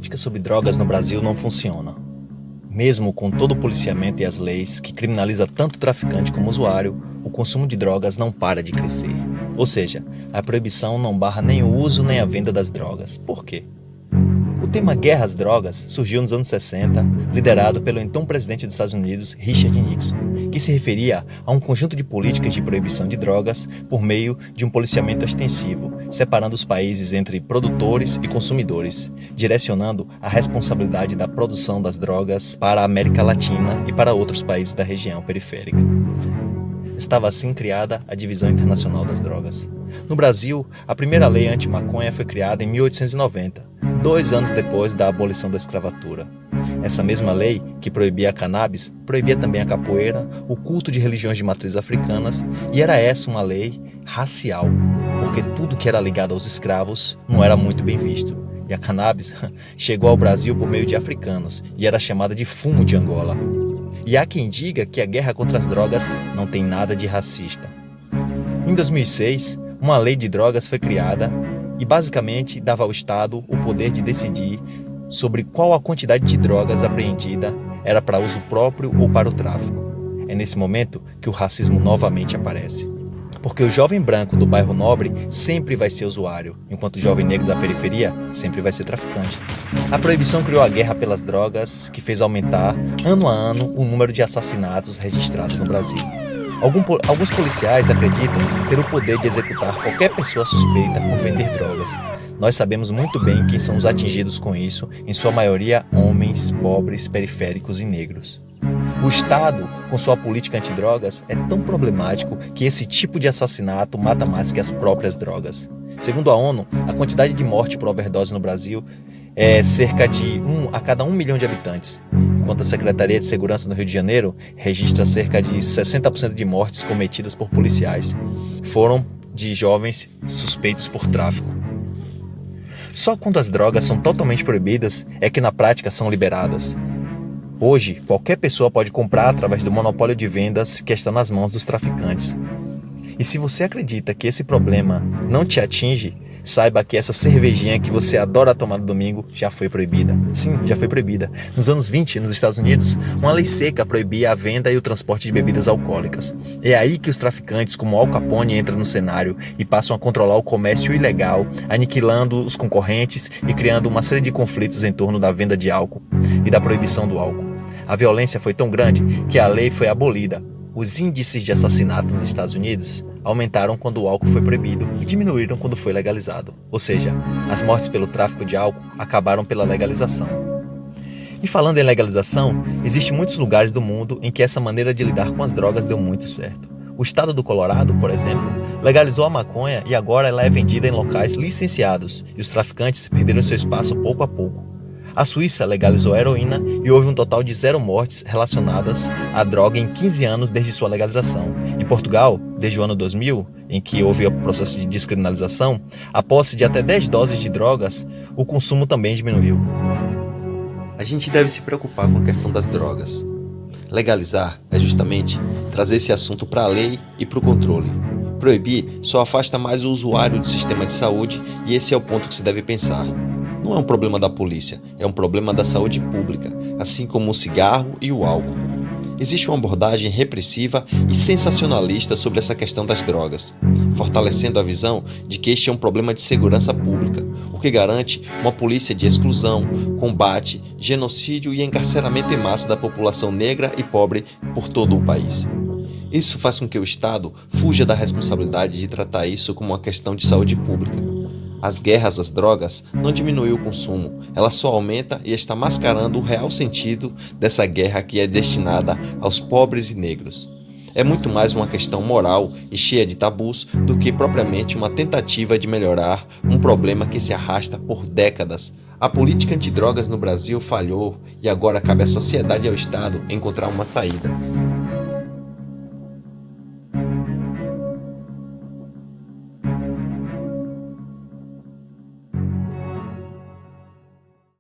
política sobre drogas no Brasil não funciona. Mesmo com todo o policiamento e as leis que criminaliza tanto o traficante como o usuário, o consumo de drogas não para de crescer. Ou seja, a proibição não barra nem o uso nem a venda das drogas. Por quê? O tema guerra às drogas surgiu nos anos 60, liderado pelo então presidente dos Estados Unidos, Richard Nixon, que se referia a um conjunto de políticas de proibição de drogas por meio de um policiamento extensivo, separando os países entre produtores e consumidores, direcionando a responsabilidade da produção das drogas para a América Latina e para outros países da região periférica. Estava assim criada a Divisão Internacional das Drogas. No Brasil, a primeira lei anti-maconha foi criada em 1890, 2 anos depois da abolição da escravatura. Essa mesma lei, que proibia a cannabis, proibia também a capoeira, o culto de religiões de matriz africanas, e era essa uma lei racial, porque tudo que era ligado aos escravos não era muito bem visto. E a cannabis chegou ao Brasil por meio de africanos e era chamada de fumo de Angola. E há quem diga que a guerra contra as drogas não tem nada de racista. Em 2006, uma lei de drogas foi criada e basicamente dava ao Estado o poder de decidir sobre qual a quantidade de drogas apreendida era para uso próprio ou para o tráfico. É nesse momento que o racismo novamente aparece. Porque o jovem branco do bairro nobre sempre vai ser usuário, enquanto o jovem negro da periferia sempre vai ser traficante. A proibição criou a guerra pelas drogas, que fez aumentar, ano a ano, o número de assassinatos registrados no Brasil. Alguns policiais acreditam ter o poder de executar qualquer pessoa suspeita por vender drogas. Nós sabemos muito bem quem são os atingidos com isso, em sua maioria homens, pobres, periféricos e negros. O Estado, com sua política antidrogas, é tão problemático que esse tipo de assassinato mata mais que as próprias drogas. Segundo a ONU, a quantidade de morte por overdose no Brasil é cerca de 1 a cada 1 milhão de habitantes, enquanto a Secretaria de Segurança no Rio de Janeiro registra cerca de 60% de mortes cometidas por policiais. Foram de jovens suspeitos por tráfico. Só quando as drogas são totalmente proibidas é que na prática são liberadas. Hoje, qualquer pessoa pode comprar através do monopólio de vendas que está nas mãos dos traficantes. E se você acredita que esse problema não te atinge, saiba que essa cervejinha que você adora tomar no domingo já foi proibida. Sim, já foi proibida. Nos anos 20, nos Estados Unidos, uma lei seca proibia a venda e o transporte de bebidas alcoólicas. É aí que os traficantes, como Al Capone, entram no cenário e passam a controlar o comércio ilegal, aniquilando os concorrentes e criando uma série de conflitos em torno da venda de álcool e da proibição do álcool. A violência foi tão grande que a lei foi abolida. Os índices de assassinato nos Estados Unidos aumentaram quando o álcool foi proibido e diminuíram quando foi legalizado. Ou seja, as mortes pelo tráfico de álcool acabaram pela legalização. E falando em legalização, existem muitos lugares do mundo em que essa maneira de lidar com as drogas deu muito certo. O estado do Colorado, por exemplo, legalizou a maconha e agora ela é vendida em locais licenciados e os traficantes perderam seu espaço pouco a pouco. A Suíça legalizou a heroína e houve um total de 0 mortes relacionadas à droga em 15 anos desde sua legalização. Em Portugal, desde o ano 2000, em que houve o processo de descriminalização, a posse de até 10 doses de drogas, o consumo também diminuiu. A gente deve se preocupar com a questão das drogas. Legalizar é justamente trazer esse assunto para a lei e para o controle. Proibir só afasta mais o usuário do sistema de saúde e esse é o ponto que se deve pensar. Não é um problema da polícia, é um problema da saúde pública, assim como o cigarro e o álcool. Existe uma abordagem repressiva e sensacionalista sobre essa questão das drogas, fortalecendo a visão de que este é um problema de segurança pública, o que garante uma polícia de exclusão, combate, genocídio e encarceramento em massa da população negra e pobre por todo o país. Isso faz com que o Estado fuja da responsabilidade de tratar isso como uma questão de saúde pública. As guerras às drogas não diminuem o consumo, ela só aumenta e está mascarando o real sentido dessa guerra que é destinada aos pobres e negros. É muito mais uma questão moral e cheia de tabus do que propriamente uma tentativa de melhorar um problema que se arrasta por décadas. A política antidrogas no Brasil falhou e agora cabe à sociedade e ao Estado encontrar uma saída.